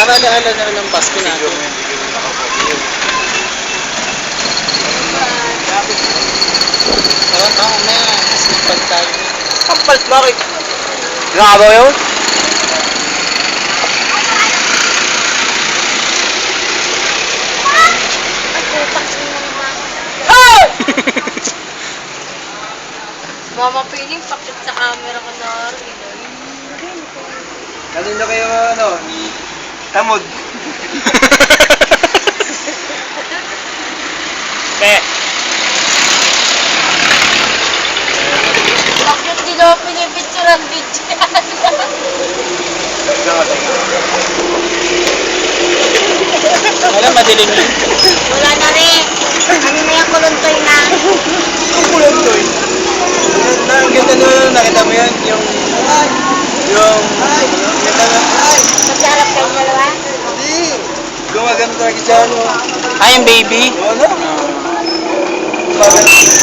Para alaala na ng Pasko natin. Tara pa, mamaya. Sipag tayo. Kapalit, bakit? Grabe yun? Mama piling pakit sa camera ko na rin. Kanino kayo ano? Tamod. Eh, Bakit di daw pinipicturan video yan? wala madilim yun. Wala na rin. Ano na yung kuluntoy na? Ang kulay to eh. Ang ganda nun, nakita mo yun? Yung... ganda na... Magharap kayo dalawa? Hindi! Gumaganda talaga dyan mo. Ay, yung baby. Oo na. Gumaganda.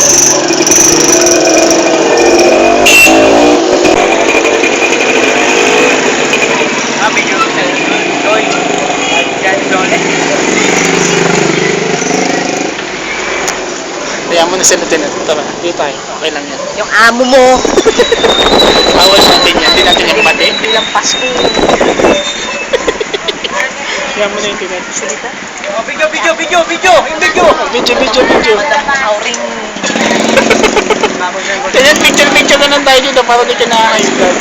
Medyo Joy. Diyan, Joy. Kaya mo na sila din. Tara, dito tayo. Okay lang yan. Yung amo mo. Bawal natin yan. Hindi natin yung pati. Bilang Pasko. Kaya mo na yung tinan. Salita. Oh, video! Yung video! Video. Auring. Kaya picture na lang tayo dito para di ka nakakailan.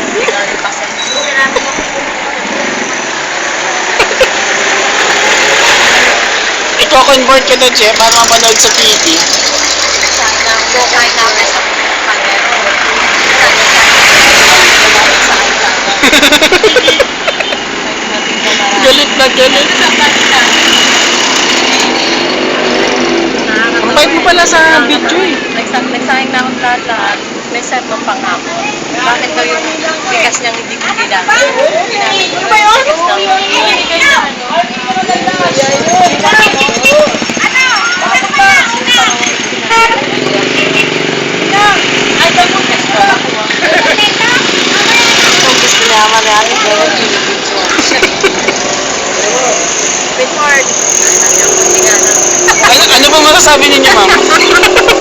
Iko-convert ka doon, Che, para mapanood sa TV. Galit na galit. Ang bait mo pala sa video eh. Nagsayang na akong lahat. May set mo pangako. Bakit daw yung bigas niyang hindi ko kailangan? Ginamit ko yung bigas ng ibigay na ay, daw mo kasi ko nakuha. Kung gusto niya manayari, pero before, Ano ba masasabi ninyo, ma'am?